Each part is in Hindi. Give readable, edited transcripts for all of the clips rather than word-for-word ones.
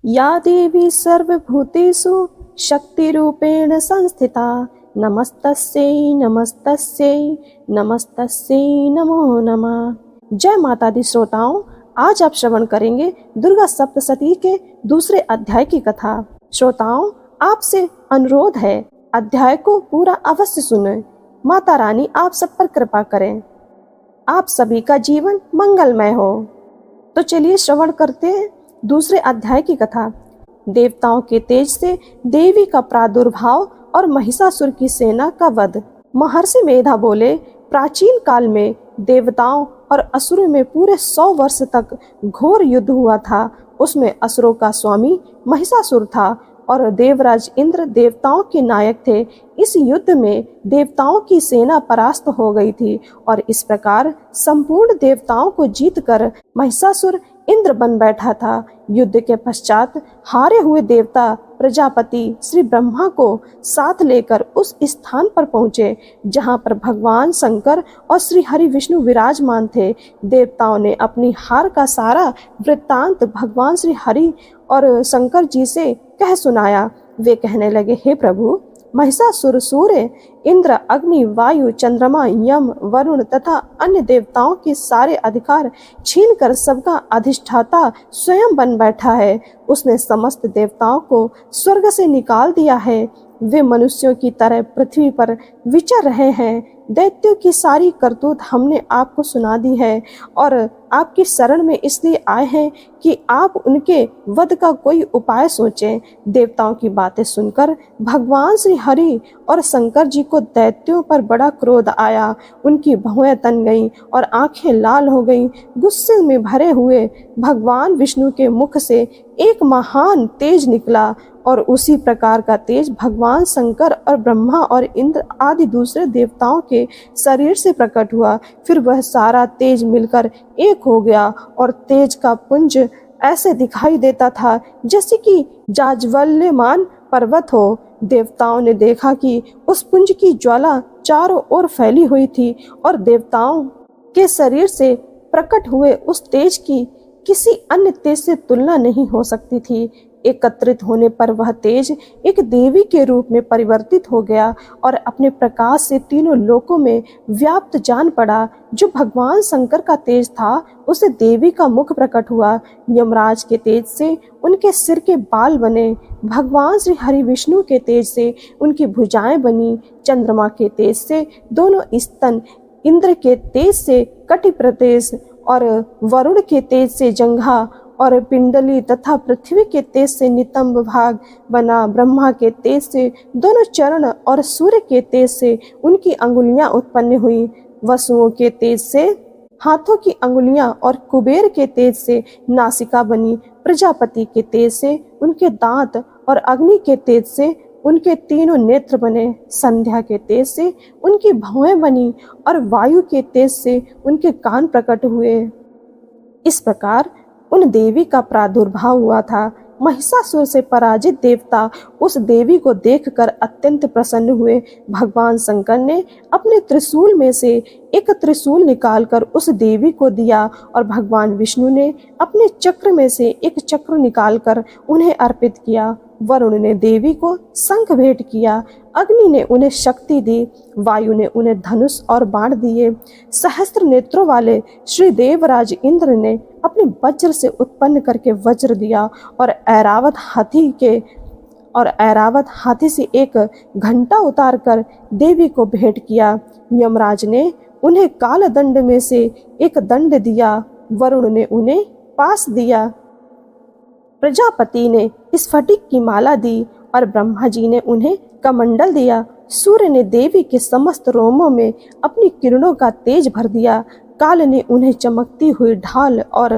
या देवी सर्वभूतेषु शक्तिरूपेण संस्थिता नमस्तस्यै नमस्तस्यै नमस्तस्यै नमो नमः। जय माता दी श्रोताओं, आज आप श्रवण करेंगे दुर्गा सप्तशती के दूसरे अध्याय की कथा। श्रोताओं, आपसे अनुरोध है, अध्याय को पूरा अवश्य सुनें। माता रानी आप सब पर कृपा करें, आप सभी का जीवन मंगलमय हो। तो चलिए श्रवण करते हैं दूसरे अध्याय की कथा। देवताओं के तेज से देवी का प्रादुर्भाव और महिषासुर की सेना का वध। महर्षि मेधा बोले, प्राचीन काल में देवताओं और असुरों में पूरे 100 वर्ष तक घोर युद्ध हुआ था। उसमें असुरों का स्वामी महिषासुर था और देवराज इंद्र देवताओं के नायक थे। इस युद्ध में देवताओं की सेना परास्त हो गई थी और इस प्रकार संपूर्ण देवताओं को जीतकर महिषासुर इंद्र बन बैठा था। युद्ध के पश्चात हारे हुए देवता प्रजापति श्री ब्रह्मा को साथ लेकर उस स्थान पर पहुंचे जहां पर भगवान शंकर और श्री हरि विष्णु विराजमान थे। देवताओं ने अपनी हार का सारा वृत्तांत भगवान श्री हरि और शंकर जी से कह सुनाया। वे कहने लगे, हे प्रभु, महिषासुर सूर्य, इंद्र, अग्नि, वायु, चंद्रमा, यम, वरुण तथा अन्य देवताओं के सारे अधिकार छीनकर सबका अधिष्ठाता स्वयं बन बैठा है। उसने समस्त देवताओं को स्वर्ग से निकाल दिया है। वे मनुष्यों की तरह पृथ्वी पर विचर रहे हैं। दैत्यों की सारी करतूत हमने आपको सुना दी है और आपकी शरण में इसलिए आए हैं कि आप उनके वध का कोई उपाय सोचें। देवताओं की बातें सुनकर भगवान श्री हरि और शंकर जी को दैत्यों पर बड़ा क्रोध आया। उनकी भौहें तन गईं और आंखें लाल हो गईं। गुस्से में भरे हुए भगवान विष्णु के मुख से एक महान तेज निकला और उसी प्रकार का तेज भगवान शंकर और ब्रह्मा और इंद्र आदि दूसरे देवताओं के शरीर से प्रकट हुआ। फिर वह सारा तेज मिलकर एक हो गया और तेज का पुंज ऐसे दिखाई देता था जैसे कि जाज्वल्यमान पर्वत हो। देवताओं ने देखा कि उस पुंज की ज्वाला चारों ओर फैली हुई थी और देवताओं के शरीर से प्रकट हुए उस तेज की किसी अन्य तेज से तुलना नहीं हो सकती थी। एकत्रित होने पर वह तेज एक देवी के रूप में परिवर्तित हो गया और अपने प्रकाश से तीनों लोकों में व्याप्त जान पड़ा। जो भगवान शंकर का तेज था उसे देवी का मुख प्रकट हुआ। यमराज के तेज से उनके सिर के बाल बने। भगवान श्री हरि विष्णु के तेज से उनकी भुजाएं बनी। चंद्रमा के तेज से दोनों स्तन, इंद्र के तेज से कटि प्रदेश और वरुण के तेज से जंघा और पिंडली तथा पृथ्वी के तेज से नितंब भाग बना। ब्रह्मा के तेज से दोनों चरण और सूर्य के तेज से उनकी अंगुलियां उत्पन्न हुई। वसुओं के तेज से हाथों की अंगुलियां और कुबेर के तेज से नासिका बनी। प्रजापति के तेज से उनके दांत और अग्नि के तेज से उनके तीनों नेत्र बने। संध्या के तेज से उनकी भौहें बनी और वायु के तेज से उनके कान प्रकट हुए। इस प्रकार उन देवी का प्रादुर्भाव हुआ था। महिषासुर से पराजित देवता उस देवी को देखकर अत्यंत प्रसन्न हुए। भगवान शंकर ने अपने त्रिशूल में से एक त्रिशूल निकालकर उस देवी को दिया और भगवान विष्णु ने अपने चक्र में से एक चक्र निकालकर उन्हें अर्पित किया। वरुण ने देवी को शंख भेंट किया। अग्नि ने उन्हें शक्ति दी। वायु ने उन्हें धनुष और बाण दिए। सहस्त्र नेत्रों वाले श्री देवराज इंद्र ने अपने वज्र से उत्पन्न करके वज्र दिया और ऐरावत हाथी से एक घंटा उतारकर देवी को भेंट किया। यमराज ने उन्हें काल दंड में से एक दंड दिया। वरुण ने उन्हें पास दिया। प्रजापति ने स्फटिक की माला दी और ब्रह्मा जी ने उन्हें कमंडल दिया। सूर्य ने देवी के समस्त रोमों में अपनी किरणों का तेज भर दिया। काल ने उन्हें चमकती हुई ढाल और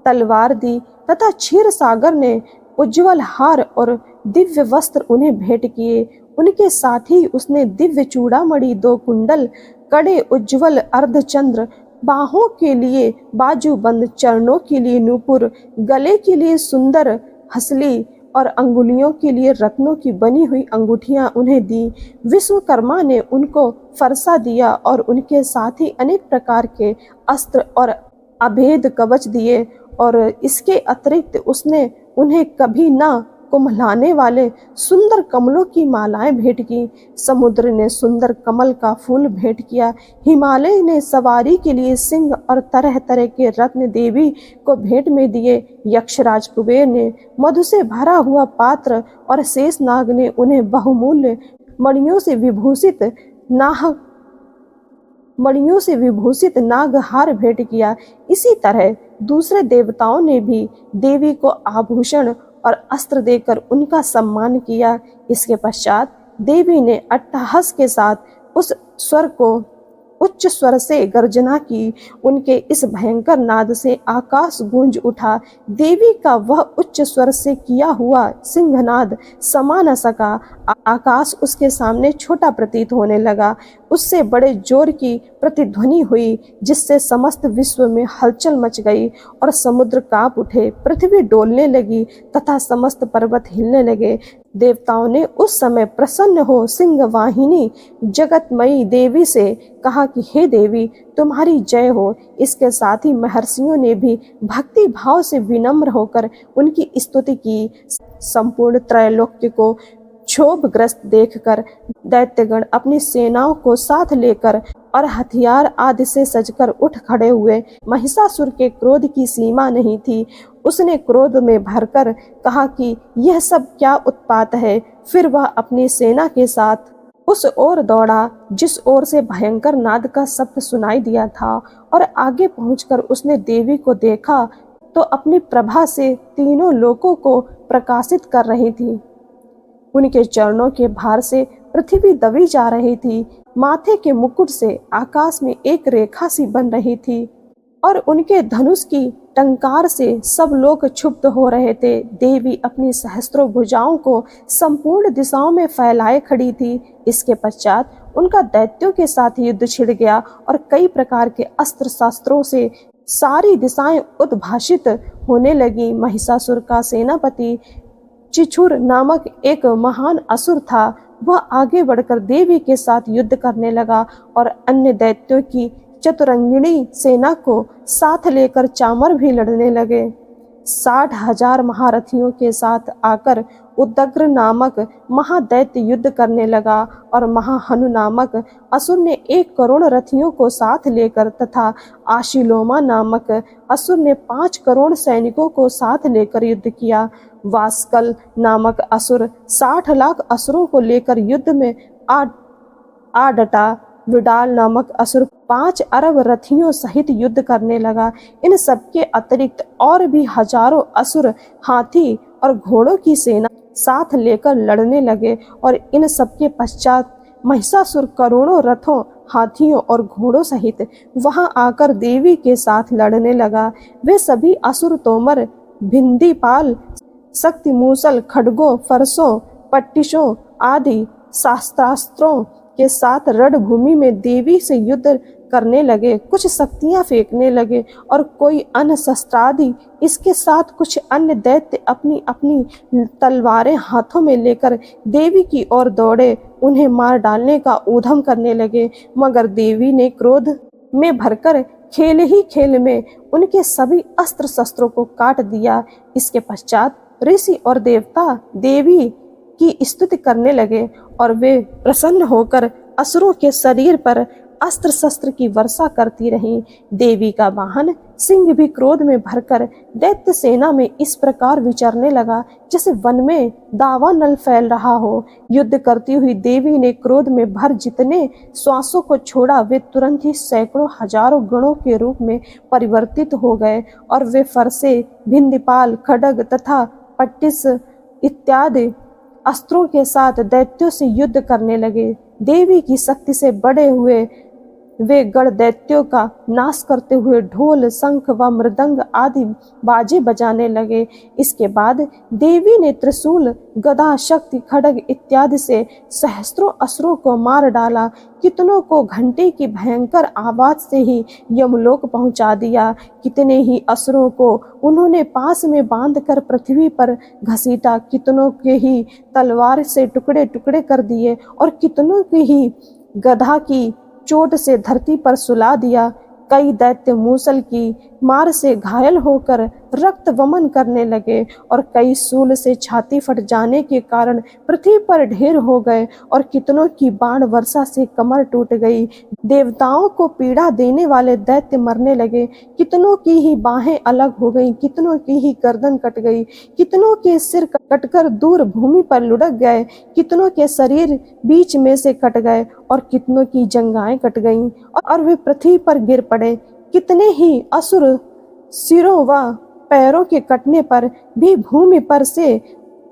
तलवार दी तथा क्षीर सागर ने उज्जवल हार और दिव्य वस्त्र उन्हें भेंट किए। उनके साथ ही उसने दिव्य चूड़ामणि, 2 कुंडल, कड़े, उज्जवल अर्धचंद्र, बाहों के लिए बाजूबंद, चरणों के लिए नूपुर, गले के लिए सुंदर हसली और अंगुलियों के लिए रत्नों की बनी हुई अंगूठियां उन्हें दी। विश्वकर्मा ने उनको फरसा दिया और उनके साथ ही अनेक प्रकार के अस्त्र और अभेद कवच दिए और इसके अतिरिक्त उसने उन्हें कभी ना कुम्हलाने वाले सुंदर कमलों की मालाएं भेंट की। समुद्र ने सुंदर कमल का फूल भेंट किया। हिमालय ने सवारी के लिए सिंह और तरह तरह के रत्न देवी को भेंट में दिए। यक्षराज कुबेर ने मधु से भरा हुआ पात्र और शेषनाग ने उन्हें बहुमूल्य मणियों से विभूषित नागहार भेंट किया। इसी तरह दूसरे देवताओं ने भी देवी को आभूषण और अस्त्र देकर उनका सम्मान किया। इसके पश्चात देवी ने अट्टहास के साथ उच्च स्वर से गर्जना की। उनके इस भयंकर नाद से आकाश गूंज उठा। देवी का वह उच्च स्वर से किया हुआ सिंहनाद समा न सका। आकाश उसके सामने छोटा प्रतीत होने लगा। उससे बड़े जोर की प्रतिध्वनि हुई, जिससे समस्त विश्व में हलचल मच गई और समुद्र कांप उठे, पृथ्वी डोलने लगी तथा समस्त पर्वत हिलने लगे। देवताओं ने उस समय प्रसन्न हो सिंह वाहिनी जगतमयी देवी से कहा कि हे देवी, तुम्हारी जय हो। इसके साथ ही महर्षियों ने भी भक्ति भाव से विनम्र होकर उनकी स्तुति की। संपूर्ण त्रैलोक्य को क्षोभग्रस्त देखकर दैत्यगण अपनी सेनाओं को साथ लेकर और हथियार आदि से सजकर उठ खड़े हुए। महिषासुर के क्रोध की सीमा नहीं थी। उसने क्रोध में भरकर कहा कि यह सब क्या उत्पात है। फिर वह अपनी सेना के साथ उस ओर दौड़ा जिस ओर से भयंकर नाद का शब्द सुनाई दिया था, और आगे पहुंचकर उसने देवी को देखा तो अपनी प्रभा से तीनों लोकों को प्रकाशित कर रही थी। उनके चरणों के भार से पृथ्वी दबी जा रही थी। माथे के मुकुट से आकाश में एक रेखा सी बन रही थी और उनके धनुष की टंकार से सब लोग क्षुब्ध हो रहे थे। देवी अपनी सहस्त्रों भुजाओं को संपूर्ण दिशाओं में फैलाए खड़ी थी। इसके पश्चात उनका दैत्यों के साथ युद्ध छिड़ गया और कई प्रकार के अस्त्र शस्त्रों से सारी दिशाएं उद्भाषित होने लगी। महिषासुर का सेनापति चिछुर नामक एक महान असुर था। वह आगे बढ़कर देवी के साथ युद्ध करने लगा और अन्य दैत्यों की चतुरंगिणी सेना को साथ लेकर चामर भी लड़ने लगे। 60,000 महारथियों के साथ आकर उदग्र नामक महादैत्य युद्ध करने लगा और महाहनु नामक असुर ने 1 करोड़ रथियों को साथ लेकर तथा आशिलोमा नामक असुर ने 5 करोड़ सैनिकों को साथ लेकर युद्ध किया। वास्कल नामक असुर 60 लाख असुरों को लेकर युद्ध में आ डटा। विडाल नामक असुर 5 अरब रथियों सहित युद्ध करने लगा। इन सबके अतिरिक्त और भी हजारों असुर हाथी और घोड़ों की सेना साथ लेकर लड़ने लगे और इन सबके पश्चात महिषासुर करोड़ों रथों, हाथियों और घोड़ों सहित वहां आकर देवी के साथ लड़ने लगा। वे सभी असुर तोमर, भिंदीपाल, शक्ति मूसल, खड्गों, फरसों, पट्टिशों आदि शास्त्रास्त्रों के साथ रणभूमि में देवी से युद्ध करने लगे। कुछ शक्तियां फेंकने लगे और कोई अन्य शस्त्रादि। इसके साथ कुछ अन्य दैत्य अपनी अपनी तलवारें हाथों में लेकर देवी की ओर दौड़े, उन्हें मार डालने का ऊधम करने लगे। मगर देवी ने क्रोध में भरकर खेल ही खेल में उनके सभी अस्त्र शस्त्रों को काट दिया। इसके पश्चात ऋषि और देवता देवी की स्तुति करने लगे और वे प्रसन्न होकर असुरों के शरीर पर अस्त्र शस्त्र की वर्षा करती रहीं। देवी का वाहन सिंह भी क्रोध में भरकर दैत्य सेना में इस प्रकार विचरने लगा जैसे वन में दावानल फैल रहा हो। युद्ध करती हुई देवी ने क्रोध में भर जितने श्वासों को छोड़ा, वे तुरंत ही सैकड़ों हजारों गणों के रूप में परिवर्तित हो गए और वे फरसे, भिंदीपाल, खड्ग तथा पट्टिस इत्यादि अस्त्रों के साथ दैत्यों से युद्ध करने लगे। देवी की शक्ति से बड़े हुए वे गण दैत्यों का नाश करते हुए ढोल, शंख व मृदंग आदि बाजे बजाने लगे। इसके बाद देवी ने त्रिशूल, गदा, शक्ति, खड्ग इत्यादि से सहस्त्रों असुरों को मार डाला। कितनों को घंटे की भयंकर आवाज से ही यमलोक पहुंचा दिया। कितने ही असुरों को उन्होंने पास में बांधकर पृथ्वी पर घसीटा। कितनों के ही तलवार से टुकड़े टुकड़े कर दिए और कितनों के ही गधा की चोट से धरती पर सुला दिया। कई दैत्य मूसल की मार से घायल होकर रक्त वमन करने लगे और कई सूल से छाती फट जाने के कारण पृथ्वी पर ढेर हो गए और कितनों की बाण वर्षा से कमर टूट गई। देवताओं को पीड़ा देने वाले दैत्य मरने लगे, कितनों की ही बाहें अलग हो गईं, कितनों की ही गर्दन कट गई, कितनों के सिर कटकर दूर भूमि पर लुढ़क गए, कितनों के शरीर बीच में से कट गए और कितनों की जंघाएं कट गईं और वे पृथ्वी पर गिर पड़े। कितने ही असुर सिरों व पैरों के कटने पर भी भूमि पर से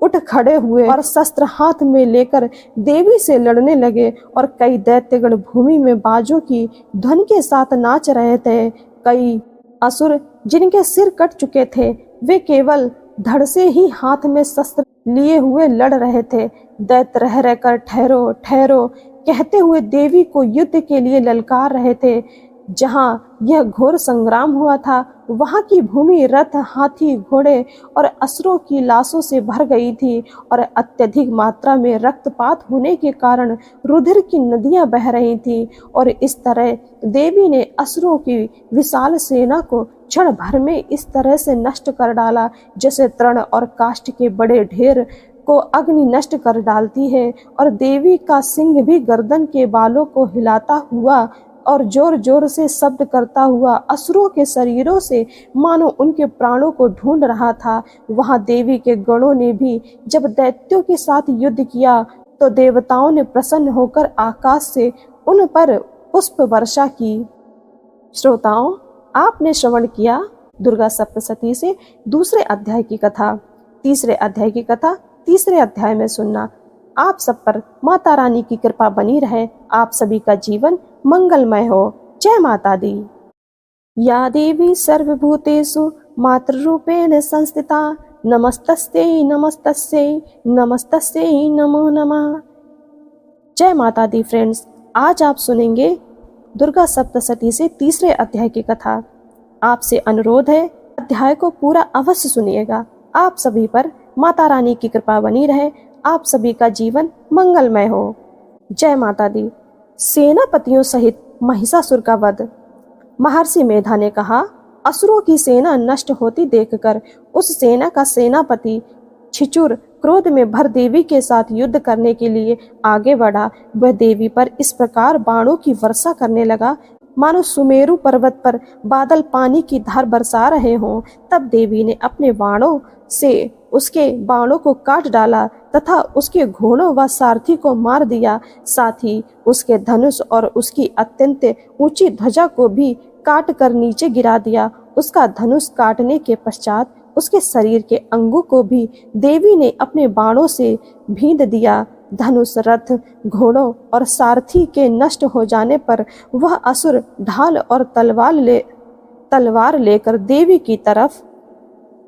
उठ खड़े हुए और शस्त्र हाथ में लेकर देवी से लड़ने लगे और कई दैत्यगण भूमि में बाजों की ध्वनि के साथ नाच रहे थे। कई असुर जिनके सिर कट चुके थे वे केवल धड़ से ही हाथ में शस्त्र लिए हुए लड़ रहे थे। दैत्य रह रहकर ठहरो ठहरो कहते हुए देवी को युद्ध के लिए ललकार रहे थे। जहाँ यह घोर संग्राम हुआ था वहाँ की भूमि रथ, हाथी, घोड़े और असुरों की लाशों से भर गई थी और अत्यधिक मात्रा में रक्तपात होने के कारण रुधिर की नदियां बह रही थी। और इस तरह देवी ने असुरों की विशाल सेना को क्षण भर में इस तरह से नष्ट कर डाला जैसे तृण और काष्ठ के बड़े ढेर को अग्नि नष्ट कर डालती है। और देवी का सिंह भी गर्दन के बालों को हिलाता हुआ और जोर जोर से शब्द करता हुआ असुरों के शरीरों से मानो उनके प्राणों को ढूंढ रहा था। वहां देवी के गणों ने भी जब दैत्यों के साथ युद्ध किया तो देवताओं ने प्रसन्न होकर आकाश से उन पर पुष्प वर्षा की। श्रोताओं, आपने श्रवण किया दुर्गा सप्तशती से दूसरे अध्याय की कथा। तीसरे अध्याय की कथा तीसरे अध्याय में सुनना। आप सब पर माता रानी की कृपा बनी रहे, आप सभी का जीवन मंगलमय हो। जय माता दी। या देवी सर्वभूतेषु मातृरूपेण संस्थिता नमस्तस्यै नमस्तस्यै नमस्तस्यै नमो नमः। जय माता दी फ्रेंड्स, आज आप सुनेंगे दुर्गा सप्तशती से तीसरे अध्याय की कथा। आपसे अनुरोध है अध्याय को पूरा अवश्य सुनिएगा। आप सभी पर माता रानी की कृपा बनी रहे, आप सभी का जीवन मंगलमय हो। जय माता दी। सेनापतियों सहित महिषासुर का वध। महर्षि मेधा ने कहा, असुरों की सेना नष्ट होती देखकर उस सेना का सेनापति छिचुर क्रोध में भर देवी के साथ युद्ध करने के लिए आगे बढ़ा। वह देवी पर इस प्रकार बाणों की वर्षा करने लगा मानो सुमेरु पर्वत पर बादल पानी की धार बरसा रहे हों। तब देवी ने अपने बाणों से उसके बाणों को काट डाला तथा उसके घोड़ों व सारथी को मार दिया। साथ ही उसके धनुष और उसकी अत्यंत ऊंची ध्वजा को भी काट कर नीचे गिरा दिया। उसका धनुष काटने के पश्चात उसके शरीर के अंगों को भी देवी ने अपने बाणों से भींद दिया। धनुष, रथ, घोड़ों और सारथी के नष्ट हो जाने पर वह असुर ढाल और तलवार लेकर देवी की तरफ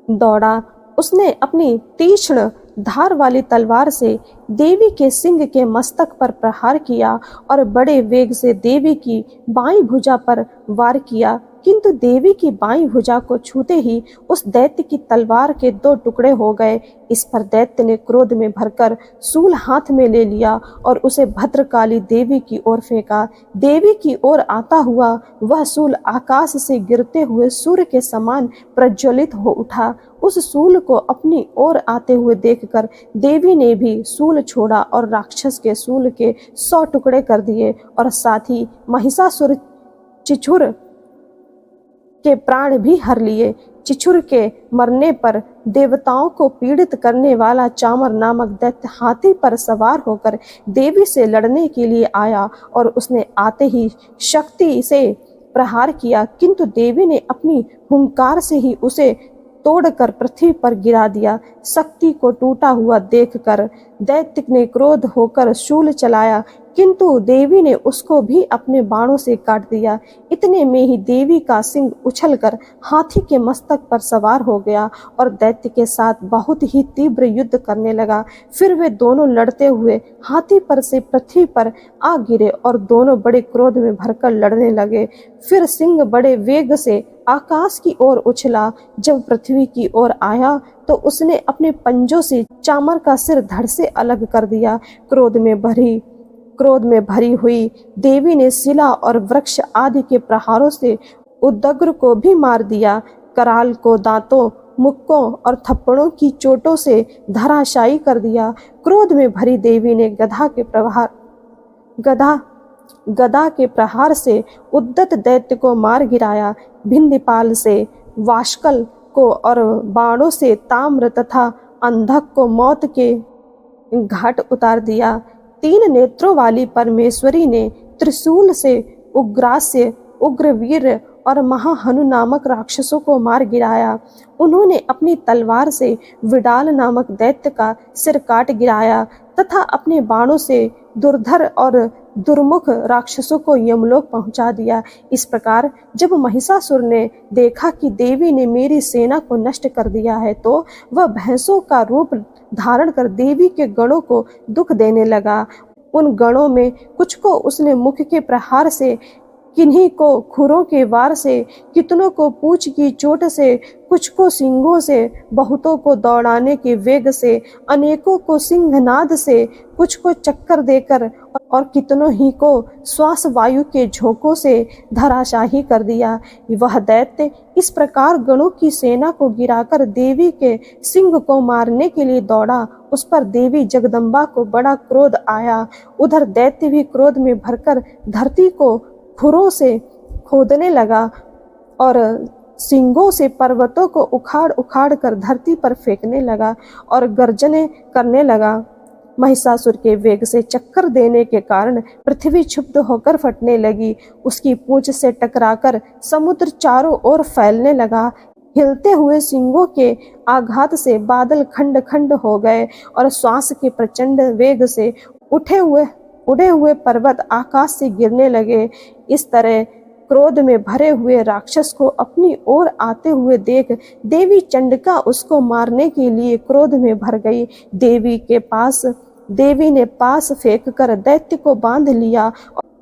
दौड़ा। उसने अपनी तीक्ष्ण धार वाली तलवार से देवी के सिंह के मस्तक पर प्रहार किया और बड़े वेग से देवी की बाईं भुजा पर वार किया, किंतु देवी की बाईं भुजा को छूते ही उस दैत्य की तलवार के 2 टुकड़े हो गए। इस पर दैत्य ने क्रोध में भरकर शूल हाथ में ले लिया और उसे भद्रकाली देवी की ओर फेंका। देवी की ओर आता हुआ वह शूल आकाश से गिरते हुए सूर्य के समान प्रज्वलित हो उठा। उस शूल को अपनी ओर आते हुए देखकर देवी ने भी शूल छोड़ा और राक्षस के शूल के 100 टुकड़े कर दिए और साथ ही महिषासुर छिछुर के प्राण भी हर लिए। छिछुर के मरने पर देवताओं को पीड़ित करने वाला चामर नामक दैत्य हाथी पर सवार होकर देवी से लड़ने के लिए आया और उसने आते ही शक्ति से प्रहार किया, किंतु देवी ने अपनी हुंकार से ही उसे तोड़कर पृथ्वी पर गिरा दिया। शक्ति को टूटा हुआ देखकर दैत्य ने क्रोध होकर शूल चलाया, किंतु देवी ने उसको भी अपने बाणों से काट दिया। इतने में ही देवी का सिंह उछलकर हाथी के मस्तक पर सवार हो गया और दैत्य के साथ बहुत ही तीव्र युद्ध करने लगा। फिर वे दोनों लड़ते हुए हाथी पर से पृथ्वी पर आ गिरे और दोनों बड़े क्रोध में भरकर लड़ने लगे। फिर सिंह बड़े वेग से आकाश की ओर उछला। जब पृथ्वी की ओर आया तो उसने अपने पंजों से चामर का सिर धड़ से अलग कर दिया। क्रोध में भरी हुई देवी ने शिला और वृक्ष आदि के प्रहारों से उदग्र को भी मार दिया। कराल को दांतों मुक्कों और थप्पड़ों की चोटों से धराशायी कर दिया। क्रोध में भरी देवी ने गदा के प्रहार से उद्दत दैत्य को मार गिराया। भिंदीपाल से वाष्कल को और बाणों से ताम्र तथा अंधक को मौत के घाट उतार दिया। 3 नेत्रों वाली परमेश्वरी ने त्रिशूल से उग्रास्य, उग्रवीर और महाहनु नामक राक्षसों को मार गिराया। उन्होंने अपनी तलवार से विडाल नामक दैत्य का सिर काट गिराया तथा अपने बाणों से दुर्धर और दुर्मुख राक्षसों को यमलोक पहुंचा दिया। इस प्रकार जब महिषासुर ने देखा कि देवी ने मेरी सेना को नष्ट कर दिया है, तो वह भैंसों का रूप धारण कर देवी के गणों को दुख देने लगा। उन गणों में कुछ को उसने मुख के प्रहार से, किन्हीं को खुरों के वार से, कितनों को पूंछ की चोट से, कुछ को सींगों से, बहुतों को दौड़ाने के वेग से, अनेकों को सिंहनाद से, कुछ को चक्कर देकर और कितनों ही को श्वास वायु के झोंकों से धराशाही कर दिया। वह दैत्य इस प्रकार गणों की सेना को गिराकर देवी के सिंह को मारने के लिए दौड़ा। उस पर देवी जगदम्बा को बड़ा क्रोध आया। उधर दैत्य भी क्रोध में भरकर धरती को खुरों से खोदने लगा और सींगों से पर्वतों को उखाड़ उखाड़ कर धरती पर फेंकने लगा और गर्जने करने लगा। महिषासुर के वेग से चक्कर देने के कारण पृथ्वी क्षुब्ध होकर फटने लगी। उसकी पूंछ से टकराकर समुद्र चारों ओर फैलने लगा। हिलते हुए सींगों के आघात से बादल खंड खंड हो गए और श्वास के प्रचंड वेग से उड़े हुए पर्वत आकाश से गिरने लगे। इस तरह क्रोध में भरे हुए राक्षस को अपनी ओर आते हुए देख देवी चंडिका उसको मारने के लिए क्रोध में भर गई। देवी ने पास फेंक कर दैत्य को बांध लिया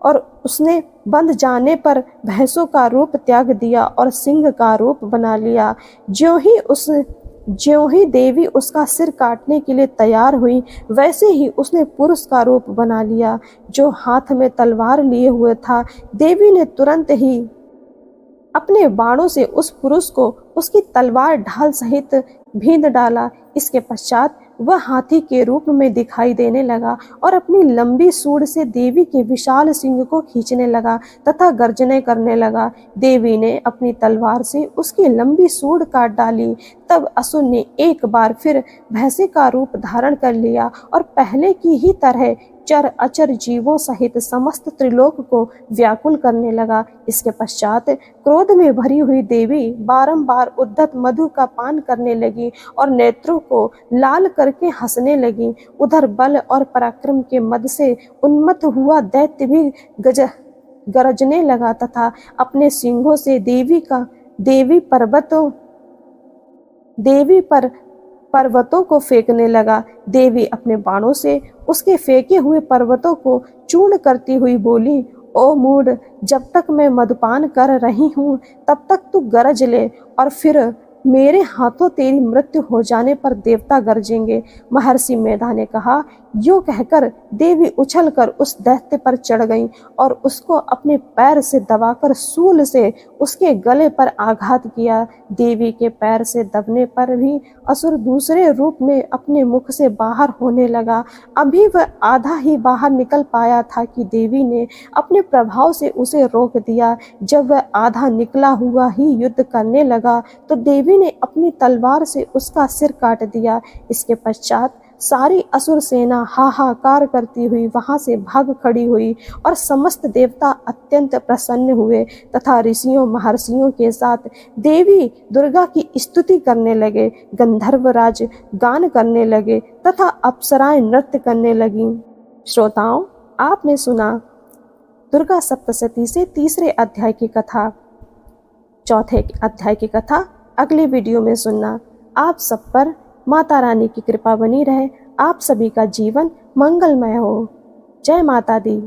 और उसने बंध जाने पर भैंसों का रूप त्याग दिया और सिंह का रूप बना लिया। ज्यों ही देवी उसका सिर काटने के लिए तैयार हुई, वैसे ही उसने पुरुष का रूप बना लिया जो हाथ में तलवार लिए हुए था। देवी ने तुरंत ही अपने बाणों से उस पुरुष को उसकी तलवार ढाल सहित भींद डाला। इसके पश्चात वह हाथी के रूप में दिखाई देने लगा और अपनी लंबी सूंड से देवी के विशाल सिंह को खींचने लगा तथा गर्जने करने लगा। देवी ने अपनी तलवार से उसकी लंबी सूंड काट डाली। तब असुर ने एक बार फिर भैंसे का रूप धारण कर लिया और पहले की ही तरह चर अचर जीवों सहित समस्त त्रिलोक को व्याकुल करने लगा। इसके पश्चात क्रोध में भरी हुई देवी बारंबार उद्धत मधु का पान करने लगी और नेत्रों को लाल करके हंसने लगी। उधर बल और पराक्रम के मद से उन्मत्त हुआ दैत्य भी गरजने लगा तथा अपने सिंहों से देवी पर पर्वतों को फेंकने लगा। देवी अपने बाणों से उसके फेंके हुए पर्वतों को चूर्ण करती हुई बोली, ओ मूढ़, जब तक मैं मदपान कर रही हूँ तब तक तू गरज ले और फिर मेरे हाथों तेरी मृत्यु हो जाने पर देवता गरजेंगे। महर्षि मेधा ने कहा। यूं कहकर देवी उछलकर उस दैत्य पर चढ़ गईं और उसको अपने पैर से दबाकर सूल से उसके गले पर आघात किया। देवी के पैर से दबने पर भी असुर दूसरे रूप में अपने मुख से बाहर होने लगा। अभी वह आधा ही बाहर निकल पाया था कि देवी ने अपने प्रभाव से उसे रोक दिया। जब वह आधा निकला हुआ ही युद्ध करने लगा तो देवी ने अपनी तलवार से उसका सिर काट दिया। इसके पश्चात सारी असुर सेना हाहाकार करती हुई वहां से भाग खड़ी हुई और समस्त देवता अत्यंत प्रसन्न हुए तथा ऋषियों महर्षियों के साथ देवी दुर्गा की स्तुति करने लगे। गंधर्वराज गान करने लगे तथा अप्सराएं नृत्य करने लगीं। श्रोताओं, आपने सुना दुर्गा सप्तशती से तीसरे अध्याय की कथा। चौथे अध्याय की कथा अगले वीडियो में सुनना। आप सब पर माता रानी की कृपा बनी रहे। आप सभी का जीवन मंगलमय हो। जय माता दी।